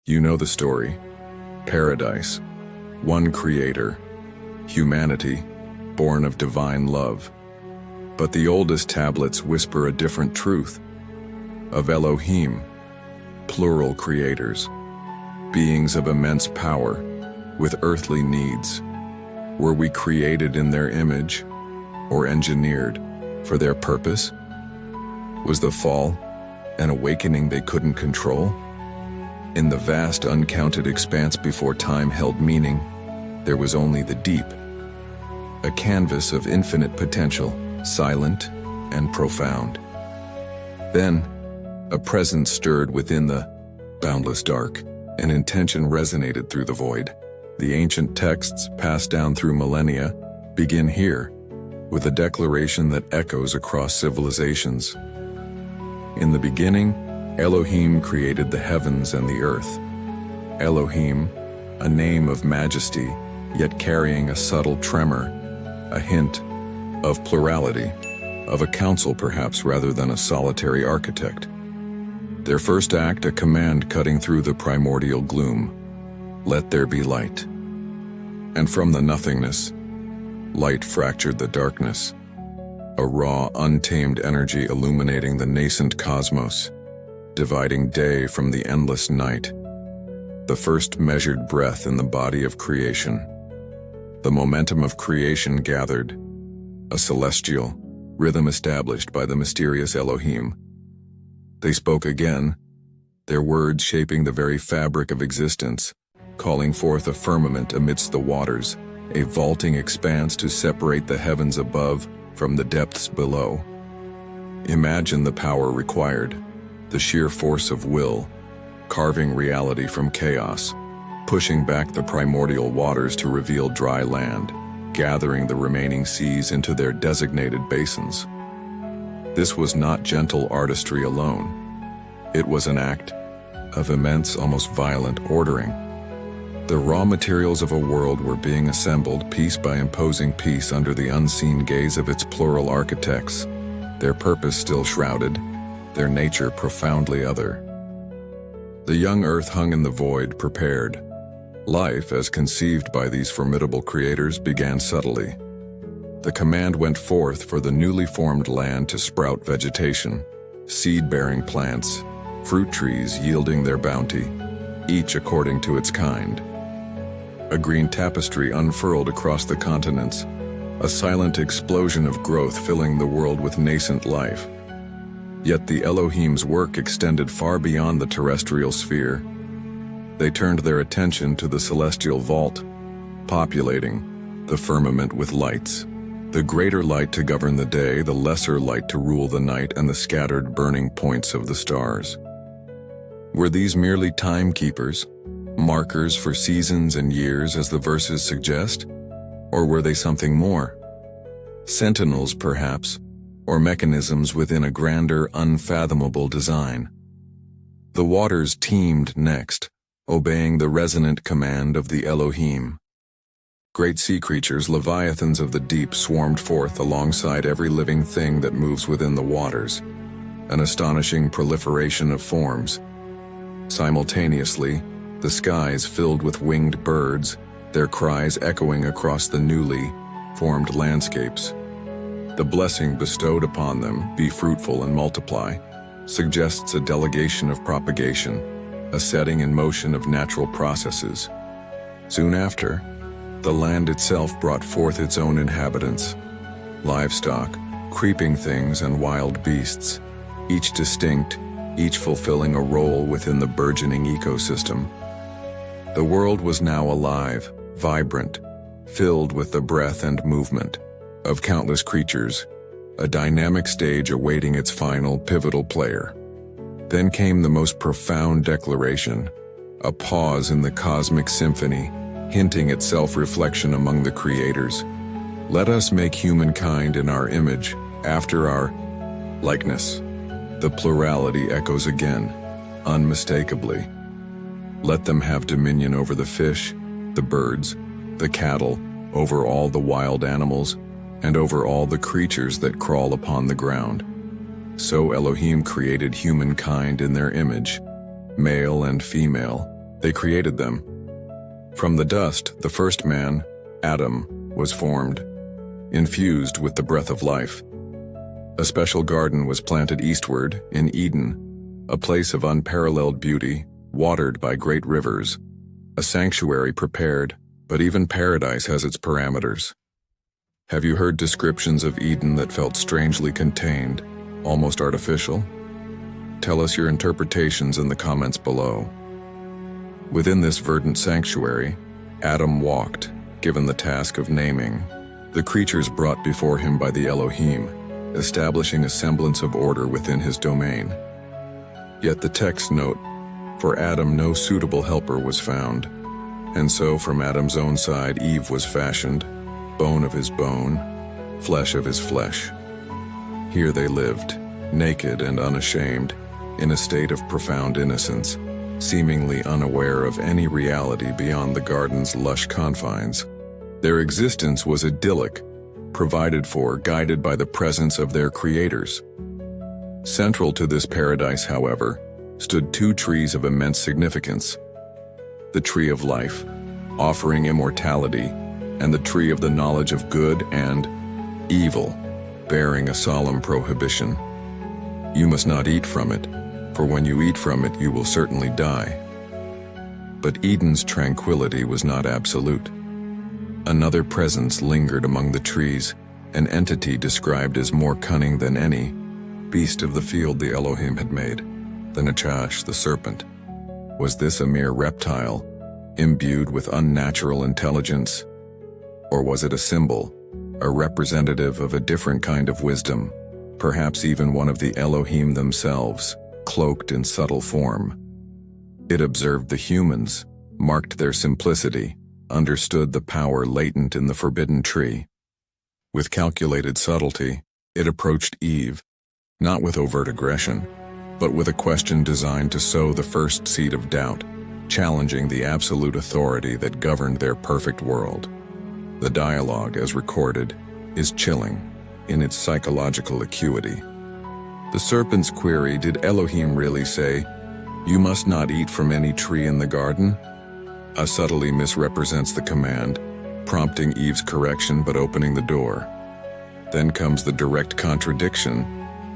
You know the story. Paradise, one creator, humanity, born of divine love. But the oldest tablets whisper a different truth. Of Elohim, plural creators, beings of immense power, with earthly needs. Were we created in their image, or engineered for their purpose? Was the fall an awakening they couldn't control? In the vast uncounted expanse before time held meaning, there was only the deep, a canvas of infinite potential, silent and profound. Then, a presence stirred within the boundless dark. An intention resonated through the void. The ancient texts, passed down through millennia, begin here, with a declaration that echoes across civilizations. In the beginning, Elohim created the heavens and the earth. Elohim, a name of majesty, yet carrying a subtle tremor, a hint of plurality, of a council perhaps rather than a solitary architect. Their first act, a command cutting through the primordial gloom. Let there be light. And from the nothingness, light fractured the darkness, a raw, untamed energy illuminating the nascent cosmos, dividing day from the endless night. The first measured breath in the body of creation. The momentum of creation gathered, a celestial rhythm established by the mysterious Elohim. They spoke again, their words shaping the very fabric of existence, calling forth a firmament amidst the waters, a vaulting expanse to separate the heavens above from the depths below. Imagine the power required, the sheer force of will, carving reality from chaos, pushing back the primordial waters to reveal dry land, gathering the remaining seas into their designated basins. This was not gentle artistry alone. It was an act of immense, almost violent ordering. The raw materials of a world were being assembled piece by imposing piece under the unseen gaze of its plural architects, their purpose still shrouded, their nature profoundly other. The young earth hung in the void, prepared. Life, as conceived by these formidable creators, began subtly. The command went forth for the newly formed land to sprout vegetation, seed-bearing plants, fruit trees yielding their bounty, each according to its kind. A green tapestry unfurled across the continents, a silent explosion of growth filling the world with nascent life. Yet the Elohim's work extended far beyond the terrestrial sphere. They turned their attention to the celestial vault, populating the firmament with lights. The greater light to govern the day, the lesser light to rule the night, and the scattered burning points of the stars. Were these merely timekeepers, markers for seasons and years as the verses suggest? Or were they something more? Sentinels, perhaps, or mechanisms within a grander, unfathomable design. The waters teemed next, obeying the resonant command of the Elohim. Great sea creatures, leviathans of the deep, swarmed forth alongside every living thing that moves within the waters, an astonishing proliferation of forms. Simultaneously, the skies filled with winged birds, their cries echoing across the newly formed landscapes. The blessing bestowed upon them, be fruitful and multiply, suggests a delegation of propagation, a setting in motion of natural processes. Soon after, the land itself brought forth its own inhabitants, livestock, creeping things, and wild beasts, each distinct, each fulfilling a role within the burgeoning ecosystem. The world was now alive, vibrant, filled with the breath and movement of countless creatures, a dynamic stage awaiting its final pivotal player. Then came the most profound declaration, a pause in the cosmic symphony, hinting at self-reflection among the creators. Let us make humankind in our image, after our likeness. The plurality echoes again, unmistakably. Let them have dominion over the fish, the birds, the cattle, over all the wild animals, and over all the creatures that crawl upon the ground. So Elohim created humankind in their image, male and female, They created them. From the dust, the first man, Adam, was formed, infused with the breath of life. A special garden was planted eastward, in Eden, a place of unparalleled beauty, watered by great rivers, a sanctuary prepared, but even paradise has its parameters. Have you heard descriptions of Eden that felt strangely contained, almost artificial? Tell us your interpretations in the comments below. Within this verdant sanctuary, Adam walked, given the task of naming the creatures brought before him by the Elohim, establishing a semblance of order within his domain. Yet the texts note, for Adam no suitable helper was found, and so from Adam's own side Eve was fashioned, bone of his bone, flesh of his flesh. Here they lived, naked and unashamed, in a state of profound innocence, seemingly unaware of any reality beyond the garden's lush confines. Their existence was idyllic, provided for, guided by the presence of their creators. Central to this paradise, however, stood two trees of immense significance: the tree of life, offering immortality, and the tree of the knowledge of good and evil, bearing a solemn prohibition. You must not eat from it, for when you eat from it you will certainly die. But Eden's tranquility was not absolute. Another presence lingered among the trees, an entity described as more cunning than any beast of the field the Elohim had made, the Nachash, the serpent. Was this a mere reptile, imbued with unnatural intelligence? Or was it a symbol, a representative of a different kind of wisdom, perhaps even one of the Elohim themselves, cloaked in subtle form? It observed the humans, marked their simplicity, understood the power latent in the forbidden tree. With calculated subtlety, it approached Eve, not with overt aggression, but with a question designed to sow the first seed of doubt, challenging the absolute authority that governed their perfect world. The dialogue, as recorded, is chilling in its psychological acuity. The serpent's query, did Elohim really say, "You must not eat from any tree in the garden?" Subtly misrepresents the command, prompting Eve's correction but opening the door. Then comes the direct contradiction,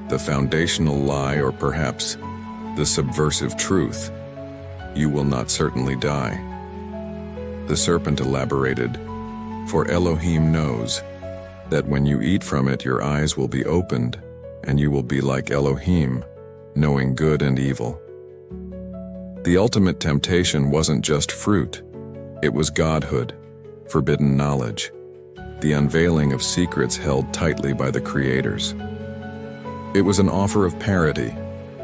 the foundational lie, or perhaps the subversive truth: "You will not certainly die." The serpent elaborated, "For Elohim knows that when you eat from it your eyes will be opened, and you will be like Elohim, knowing good and evil." The ultimate temptation wasn't just fruit, it was godhood, forbidden knowledge, the unveiling of secrets held tightly by the creators. It was an offer of parity,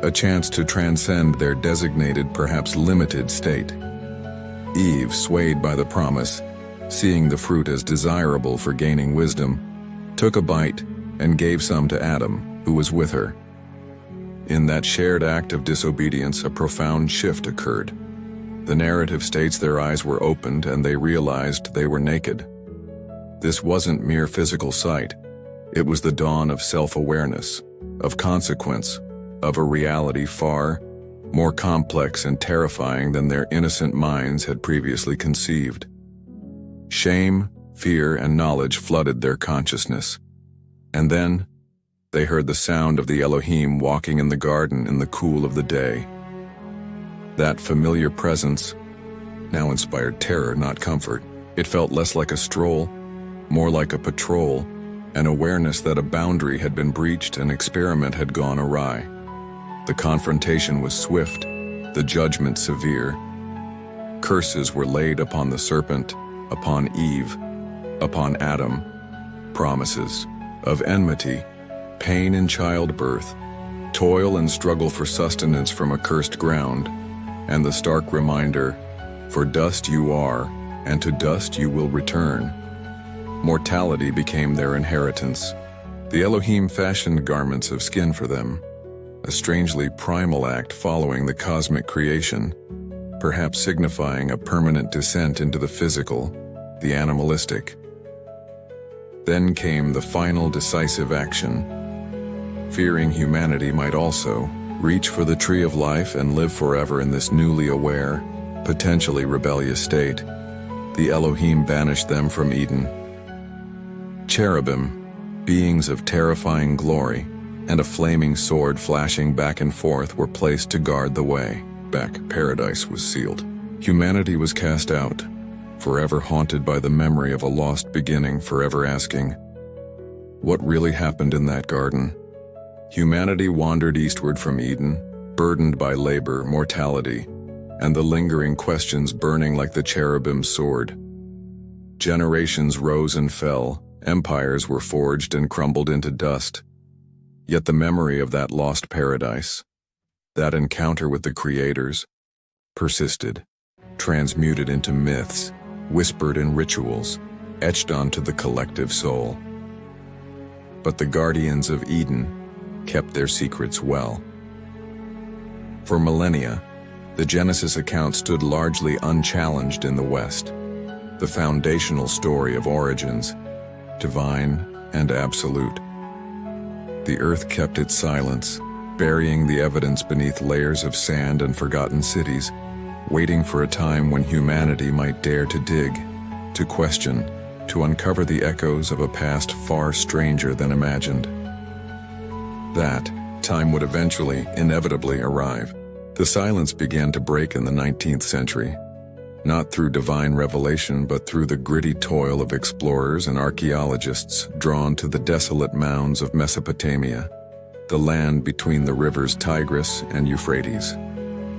a chance to transcend their designated, perhaps limited state. Eve, swayed by the promise, seeing the fruit as desirable for gaining wisdom, took a bite and gave some to Adam, who was with her. In that shared act of disobedience, a profound shift occurred. The narrative states their eyes were opened and they realized they were naked. This wasn't mere physical sight. It was the dawn of self-awareness, of consequence, of a reality far more complex and terrifying than their innocent minds had previously conceived. Shame, fear, and knowledge flooded their consciousness. And then, they heard the sound of the Elohim walking in the garden in the cool of the day. That familiar presence now inspired terror, not comfort. It felt less like a stroll, more like a patrol, an awareness that a boundary had been breached, an experiment had gone awry. The confrontation was swift, the judgment severe. Curses were laid upon the serpent, upon Eve, upon Adam. Promises of enmity, pain in childbirth, toil and struggle for sustenance from accursed ground, and the stark reminder, "For dust you are, and to dust you will return." Mortality became their inheritance. The Elohim fashioned garments of skin for them, a strangely primal act following the cosmic creation, perhaps signifying a permanent descent into the physical, the animalistic. Then came the final decisive action. Fearing humanity might also reach for the tree of life and live forever in this newly aware, potentially rebellious state, the Elohim banished them from Eden. Cherubim, beings of terrifying glory, and a flaming sword flashing back and forth were placed to guard the way. Paradise was sealed. Humanity was cast out, forever haunted by the memory of a lost beginning, forever asking, what really happened in that garden? Humanity wandered eastward from Eden, burdened by labor, mortality, and the lingering questions burning like the cherubim's sword. Generations rose and fell, empires were forged and crumbled into dust. Yet the memory of that lost paradise, that encounter with the creators, persisted, transmuted into myths, whispered in rituals, etched onto the collective soul. But the guardians of Eden kept their secrets well. For millennia, the Genesis account stood largely unchallenged in the West, the foundational story of origins, divine and absolute. The earth kept its silence, burying the evidence beneath layers of sand and forgotten cities, waiting for a time when humanity might dare to dig, to question, to uncover the echoes of a past far stranger than imagined. That time would eventually, inevitably arrive. The silence began to break in the 19th century, not through divine revelation but through the gritty toil of explorers and archaeologists drawn to the desolate mounds of Mesopotamia, the land between the rivers Tigris and Euphrates.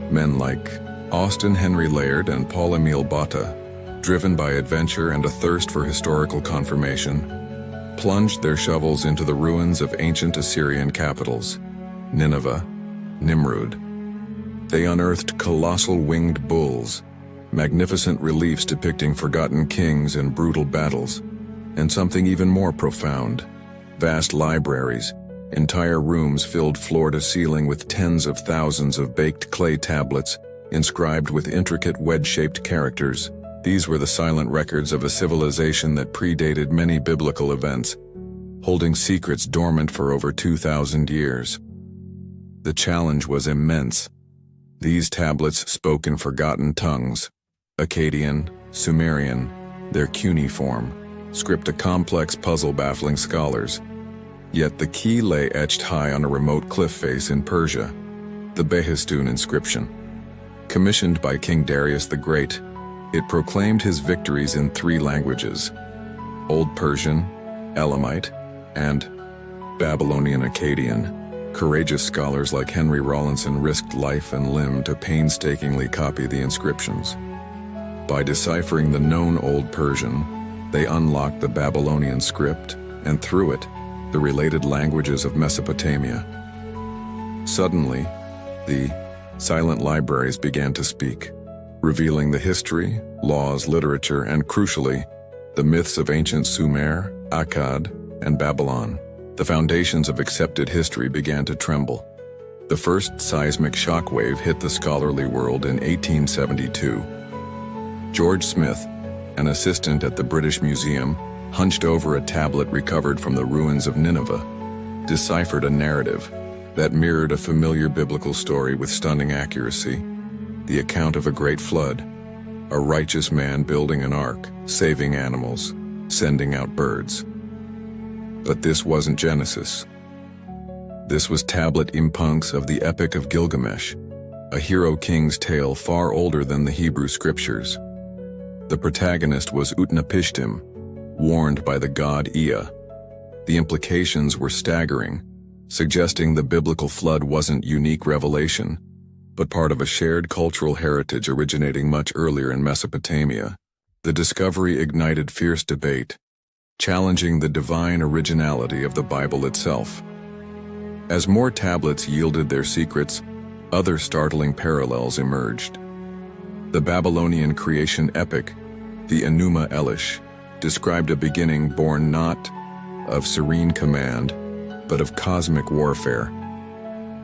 Men like Austin Henry Layard and Paul Emile Botta, driven by adventure and a thirst for historical confirmation, plunged their shovels into the ruins of ancient Assyrian capitals, Nineveh, Nimrud. They unearthed colossal winged bulls, magnificent reliefs depicting forgotten kings and brutal battles, and something even more profound, vast libraries, entire rooms filled floor to ceiling with tens of thousands of baked clay tablets inscribed with intricate wedge-shaped characters. These were the silent records of a civilization that predated many biblical events, holding secrets dormant for over 2,000 years. The challenge was immense. These tablets spoke in forgotten tongues, Akkadian, Sumerian, their cuneiform, script a complex puzzle baffling scholars. Yet the key lay etched high on a remote cliff face in Persia, the Behistun inscription. Commissioned by King Darius the Great, it proclaimed his victories in 3 languages: Old Persian, Elamite, and Babylonian Akkadian. Courageous scholars like Henry Rawlinson risked life and limb to painstakingly copy the inscriptions. By deciphering the known Old Persian, they unlocked the Babylonian script, and through it, the related languages of Mesopotamia. Suddenly, the silent libraries began to speak, revealing the history, laws, literature, and crucially, the myths of ancient Sumer, Akkad, and Babylon. The foundations of accepted history began to tremble. The first seismic shockwave hit the scholarly world in 1872. George Smith, an assistant at the British Museum, hunched over a tablet recovered from the ruins of Nineveh, deciphered a narrative that mirrored a familiar biblical story with stunning accuracy, the account of a great flood, a righteous man building an ark, saving animals, sending out birds. But this wasn't Genesis. This was tablet impunks of the Epic of Gilgamesh, a hero king's tale far older than the Hebrew scriptures. The protagonist was Utnapishtim, warned by the god Ea. The implications were staggering, suggesting the biblical flood wasn't unique revelation, but part of a shared cultural heritage originating much earlier in Mesopotamia. The discovery ignited fierce debate, challenging the divine originality of the Bible itself. As more tablets yielded their secrets, other startling parallels emerged. The Babylonian creation epic, the Enuma Elish, described a beginning born not of serene command, but of cosmic warfare.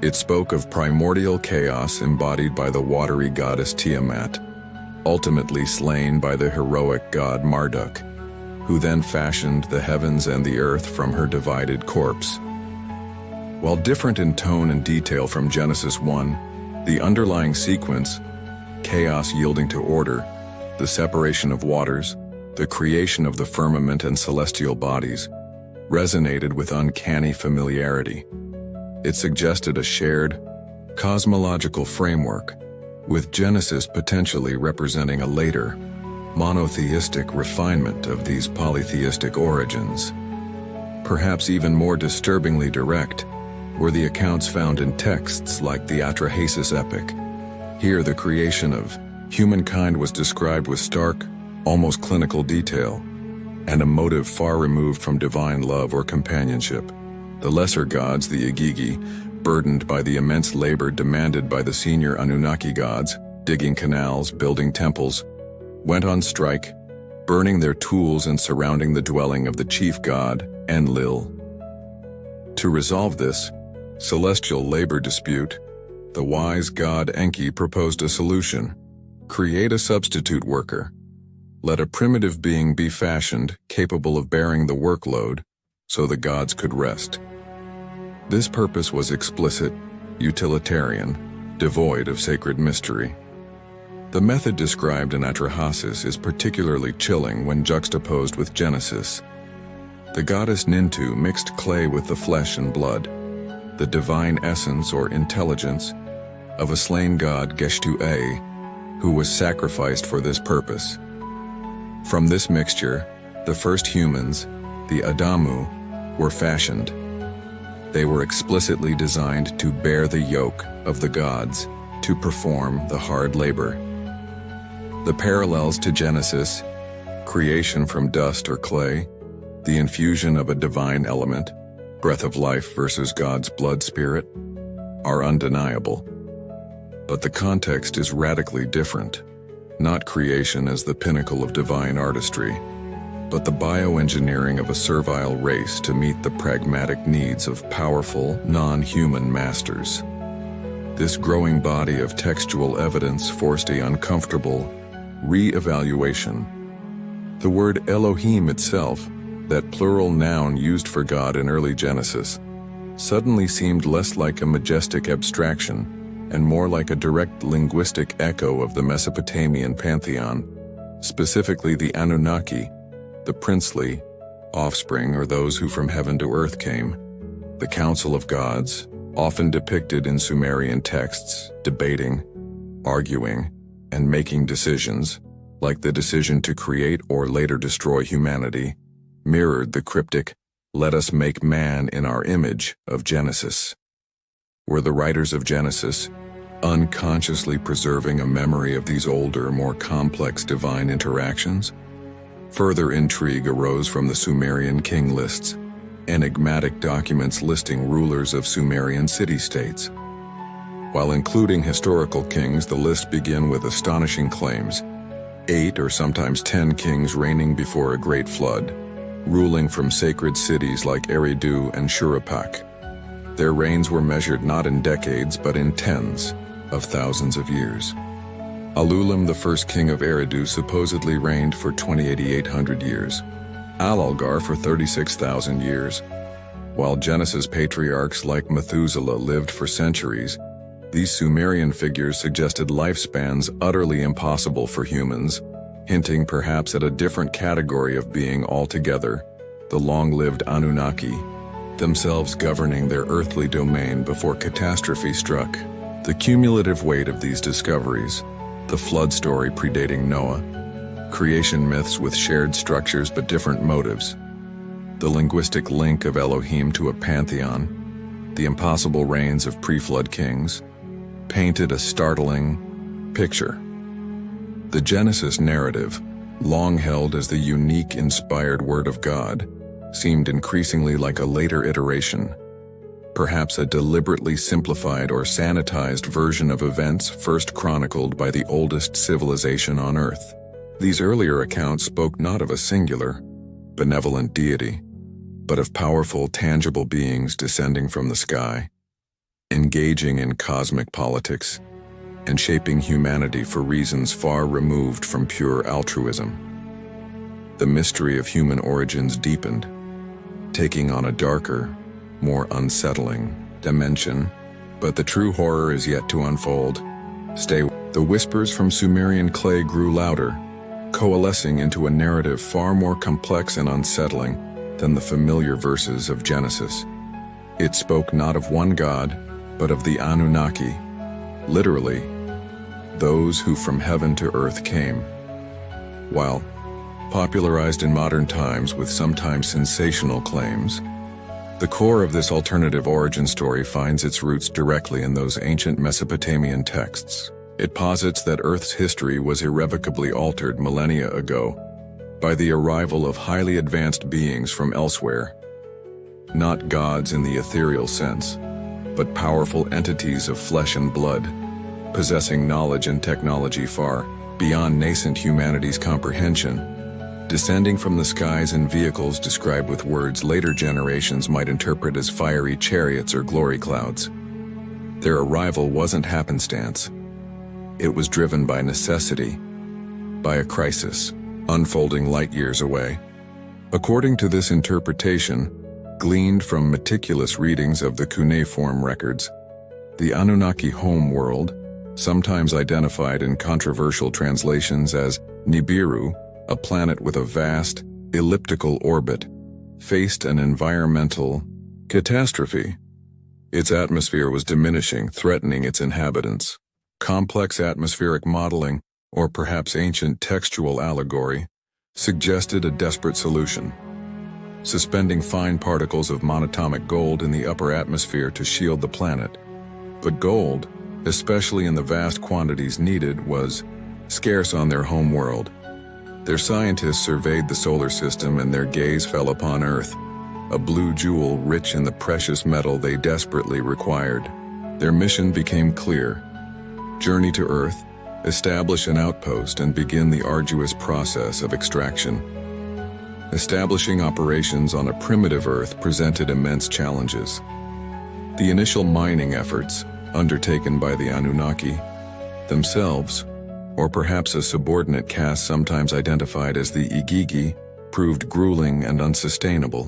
It spoke of primordial chaos embodied by the watery goddess Tiamat, ultimately slain by the heroic god Marduk, who then fashioned the heavens and the earth from her divided corpse. While different in tone and detail from Genesis 1, the underlying sequence, chaos yielding to order, the separation of waters, the creation of the firmament and celestial bodies, resonated with uncanny familiarity. It suggested a shared, cosmological framework, with Genesis potentially representing a later, monotheistic refinement of these polytheistic origins. Perhaps even more disturbingly direct were the accounts found in texts like the Atrahasis epic. Here, the creation of humankind was described with stark, almost clinical detail, and a motive far removed from divine love or companionship. The lesser gods, the Igigi, burdened by the immense labor demanded by the senior Anunnaki gods, digging canals, building temples, went on strike, burning their tools and surrounding the dwelling of the chief god, Enlil. To resolve this celestial labor dispute, the wise god Enki proposed a solution: create a substitute worker. Let a primitive being be fashioned capable of bearing the workload so the gods could rest. This purpose was explicit, utilitarian, devoid of sacred mystery. The method described in Atrahasis is particularly chilling when juxtaposed with Genesis. The goddess Nintu mixed clay with the flesh and blood, the divine essence or intelligence of a slain god Geshtu-A, who was sacrificed for this purpose. From this mixture, the first humans, the Adamu, were fashioned. They were explicitly designed to bear the yoke of the gods, to perform the hard labor. The parallels to Genesis, creation from dust or clay, the infusion of a divine element, breath of life versus God's blood spirit, are undeniable. But the context is radically different. Not creation as the pinnacle of divine artistry, but the bioengineering of a servile race to meet the pragmatic needs of powerful, non-human masters. This growing body of textual evidence forced an uncomfortable re-evaluation. The word Elohim itself, that plural noun used for God in early Genesis, suddenly seemed less like a majestic abstraction and more like a direct linguistic echo of the Mesopotamian pantheon, specifically the Anunnaki, the princely offspring or those who from heaven to earth came. The council of gods, often depicted in Sumerian texts, debating, arguing, and making decisions, like the decision to create or later destroy humanity, mirrored the cryptic, "Let us make man in our image" of Genesis. Were the writers of Genesis unconsciously preserving a memory of these older, more complex divine interactions? Further intrigue arose from the Sumerian king lists, enigmatic documents listing rulers of Sumerian city-states. While including historical kings, the list began with astonishing claims: 8 or sometimes 10 kings reigning before a great flood, ruling from sacred cities like Eridu and Shuruppak. Their reigns were measured not in decades but in tens of thousands of years. Alulim, the first king of Eridu, supposedly reigned for 2800 years, Alulgar for 36,000 years. While Genesis patriarchs like Methuselah lived for centuries, these Sumerian figures suggested lifespans utterly impossible for humans, hinting perhaps at a different category of being altogether, the long-lived Anunnaki, themselves governing their earthly domain before catastrophe struck. The cumulative weight of these discoveries, the flood story predating Noah, creation myths with shared structures but different motives, the linguistic link of Elohim to a pantheon, the impossible reigns of pre-flood kings, painted a startling picture. The Genesis narrative, long held as the unique inspired word of God, seemed increasingly like a later iteration, perhaps a deliberately simplified or sanitized version of events first chronicled by the oldest civilization on Earth. These earlier accounts spoke not of a singular, benevolent deity, but of powerful, tangible beings descending from the sky, engaging in cosmic politics, and shaping humanity for reasons far removed from pure altruism. The mystery of human origins deepened, taking on a darker, more unsettling dimension, but the true horror is yet to unfold. Stay The whispers from Sumerian clay grew louder, coalescing into a narrative far more complex and unsettling than the familiar verses of Genesis. It spoke not of one god, but of the Anunnaki, literally, those who from heaven to earth came. While popularized in modern times with sometimes sensational claims, the core of this alternative origin story finds its roots directly in those ancient Mesopotamian texts. It posits that Earth's history was irrevocably altered millennia ago by the arrival of highly advanced beings from elsewhere. Not gods in the ethereal sense, but powerful entities of flesh and blood, possessing knowledge and technology far beyond nascent humanity's comprehension, descending from the skies in vehicles described with words later generations might interpret as fiery chariots or glory clouds. Their arrival wasn't happenstance. It was driven by necessity, by a crisis, unfolding light years away. According to this interpretation, gleaned from meticulous readings of the cuneiform records, the Anunnaki home world, sometimes identified in controversial translations as Nibiru, a planet with a vast, elliptical orbit, faced an environmental catastrophe. Its atmosphere was diminishing, threatening its inhabitants. Complex atmospheric modeling, or perhaps ancient textual allegory, suggested a desperate solution: suspending fine particles of monatomic gold in the upper atmosphere to shield the planet. But gold, especially in the vast quantities needed, was scarce on their home world. Their scientists surveyed the solar system and their gaze fell upon Earth, a blue jewel rich in the precious metal they desperately required. Their mission became clear: journey to Earth, establish an outpost, and begin the arduous process of extraction. Establishing operations on a primitive Earth presented immense challenges. The initial mining efforts, undertaken by the Anunnaki themselves, or perhaps a subordinate caste sometimes identified as the Igigi, proved grueling and unsustainable.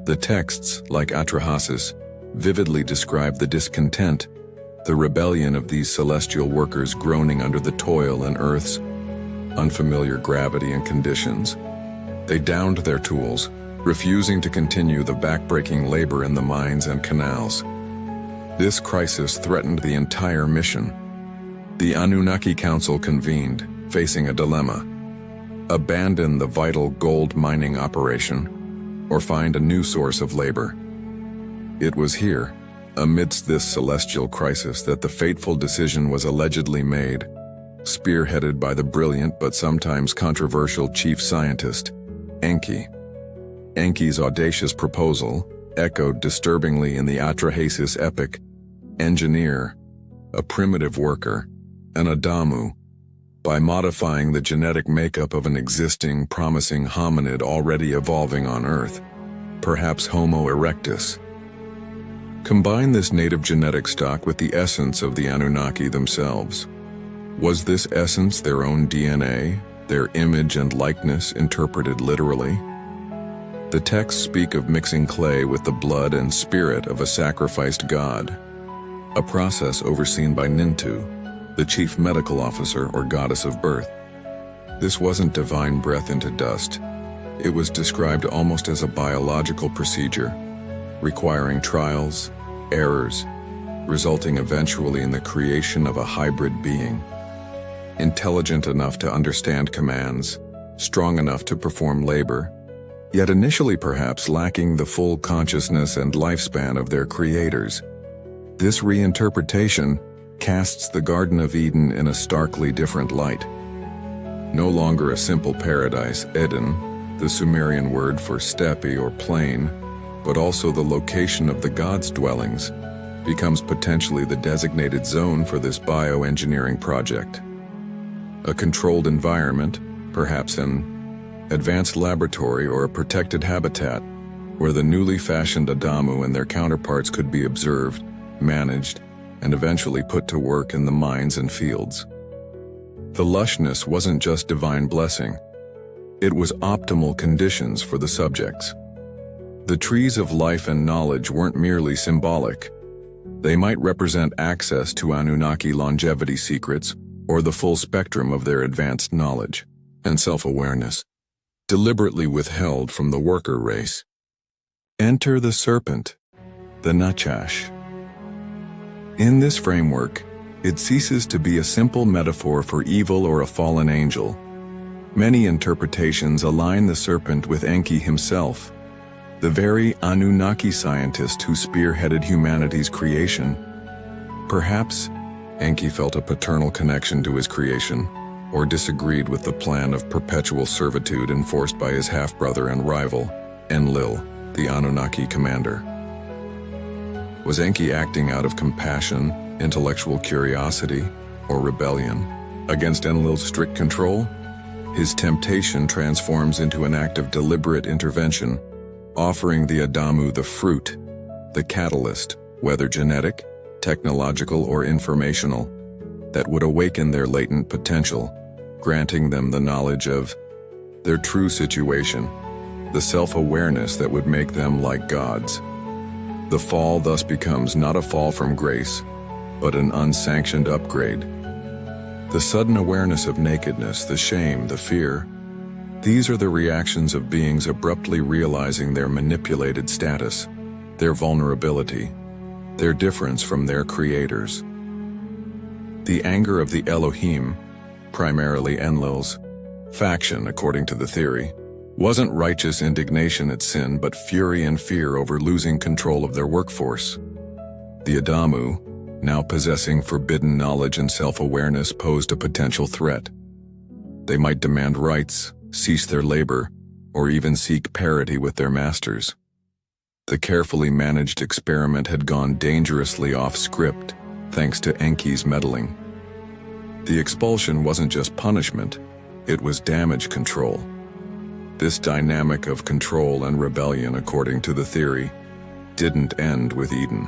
The texts, like Atrahasis, vividly describe the discontent, the rebellion of these celestial workers groaning under the toil and Earth's unfamiliar gravity and conditions. They downed their tools, refusing to continue the backbreaking labor in the mines and canals. This crisis threatened the entire mission. The Anunnaki Council convened, facing a dilemma: abandon the vital gold mining operation, or find a new source of labor. It was here, amidst this celestial crisis, that the fateful decision was allegedly made, spearheaded by the brilliant but sometimes controversial chief scientist, Enki. Enki's audacious proposal echoed disturbingly in the Atrahasis epic: engineer, a primitive worker, an Adamu, by modifying the genetic makeup of an existing, promising hominid already evolving on Earth, perhaps Homo erectus. Combine this native genetic stock with the essence of the Anunnaki themselves. Was this essence their own DNA, their image and likeness interpreted literally? The texts speak of mixing clay with the blood and spirit of a sacrificed god, a process overseen by Nintu, the chief medical officer or goddess of birth. This wasn't divine breath into dust. It was described almost as a biological procedure, requiring trials, errors, resulting eventually in the creation of a hybrid being, intelligent enough to understand commands, strong enough to perform labor, yet initially perhaps lacking the full consciousness and lifespan of their creators. This reinterpretation casts the Garden of Eden in a starkly different light. No longer a simple paradise, Eden, the Sumerian word for steppe or plain, but also the location of the gods' dwellings, becomes potentially the designated zone for this bioengineering project. A controlled environment, perhaps an advanced laboratory or a protected habitat, where the newly fashioned Adamu and their counterparts could be observed, managed, and eventually put to work in the mines and fields. The lushness wasn't just divine blessing. It was optimal conditions for the subjects. The trees of life and knowledge weren't merely symbolic. They might represent access to Anunnaki longevity secrets, or the full spectrum of their advanced knowledge and self-awareness, deliberately withheld from the worker race. Enter the serpent, the Nachash. In this framework, it ceases to be a simple metaphor for evil or a fallen angel. Many interpretations align the serpent with Enki himself, the very Anunnaki scientist who spearheaded humanity's creation. Perhaps Enki felt a paternal connection to his creation, or disagreed with the plan of perpetual servitude enforced by his half-brother and rival, Enlil, the Anunnaki commander. Was Enki acting out of compassion, intellectual curiosity, or rebellion against Enlil's strict control? His temptation transforms into an act of deliberate intervention, offering the Adamu the fruit, the catalyst, whether genetic, technological, or informational, that would awaken their latent potential, granting them the knowledge of their true situation, the self-awareness that would make them like gods. The fall thus becomes not a fall from grace, but an unsanctioned upgrade. The sudden awareness of nakedness, the shame, the fear, these are the reactions of beings abruptly realizing their manipulated status, their vulnerability, their difference from their creators. The anger of the Elohim, primarily Enlil's faction according to the theory, wasn't righteous indignation at sin but fury and fear over losing control of their workforce. The Adamu, now possessing forbidden knowledge and self-awareness, posed a potential threat. They might demand rights, cease their labor, or even seek parity with their masters. The carefully managed experiment had gone dangerously off script, thanks to Enki's meddling. The expulsion wasn't just punishment, it was damage control. This dynamic of control and rebellion, according to the theory, didn't end with Eden.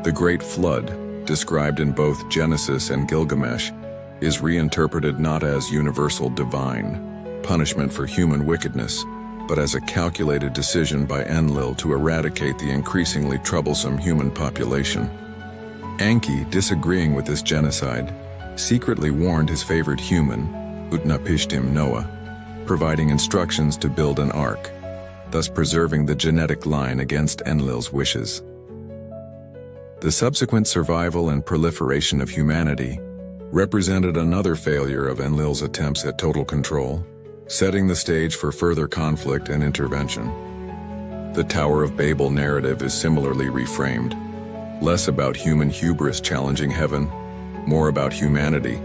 The Great Flood, described in both Genesis and Gilgamesh, is reinterpreted not as universal divine punishment for human wickedness, but as a calculated decision by Enlil to eradicate the increasingly troublesome human population. Enki, disagreeing with this genocide, secretly warned his favored human, Utnapishtim Noah, providing instructions to build an ark, thus preserving the genetic line against Enlil's wishes. The subsequent survival and proliferation of humanity represented another failure of Enlil's attempts at total control, setting the stage for further conflict and intervention. The Tower of Babel narrative is similarly reframed, less about human hubris challenging heaven, more about humanity,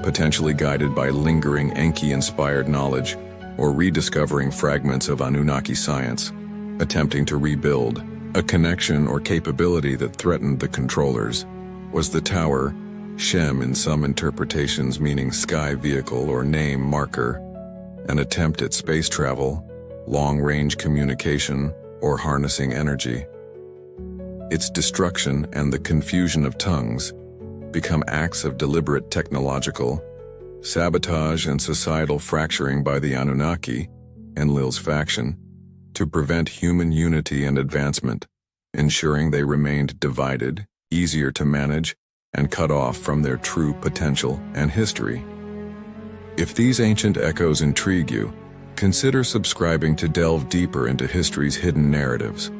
potentially guided by lingering Enki-inspired knowledge or rediscovering fragments of Anunnaki science, attempting to rebuild a connection or capability that threatened the controllers. Was the tower, Shem in some interpretations meaning sky vehicle or name marker, an attempt at space travel, long-range communication, or harnessing energy? Its destruction and the confusion of tongues become acts of deliberate technological sabotage and societal fracturing by the Anunnaki, Enlil's faction, to prevent human unity and advancement, ensuring they remained divided, easier to manage, and cut off from their true potential and history. If these ancient echoes intrigue you, consider subscribing to delve deeper into history's hidden narratives.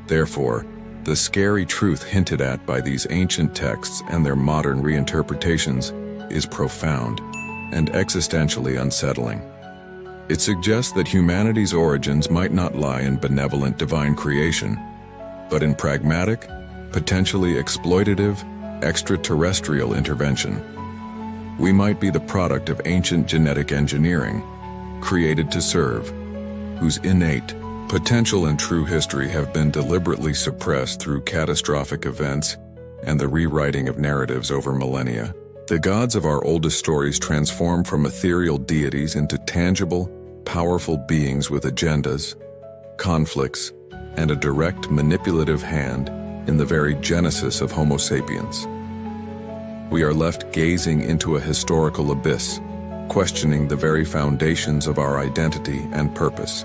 Therefore, the scary truth hinted at by these ancient texts and their modern reinterpretations is profound and existentially unsettling. It suggests that humanity's origins might not lie in benevolent divine creation, but in pragmatic, potentially exploitative, extraterrestrial intervention. We might be the product of ancient genetic engineering, created to serve, whose innate potential and true history have been deliberately suppressed through catastrophic events and the rewriting of narratives over millennia. The gods of our oldest stories transform from ethereal deities into tangible, powerful beings with agendas, conflicts, and a direct manipulative hand in the very genesis of Homo sapiens. We are left gazing into a historical abyss, questioning the very foundations of our identity and purpose.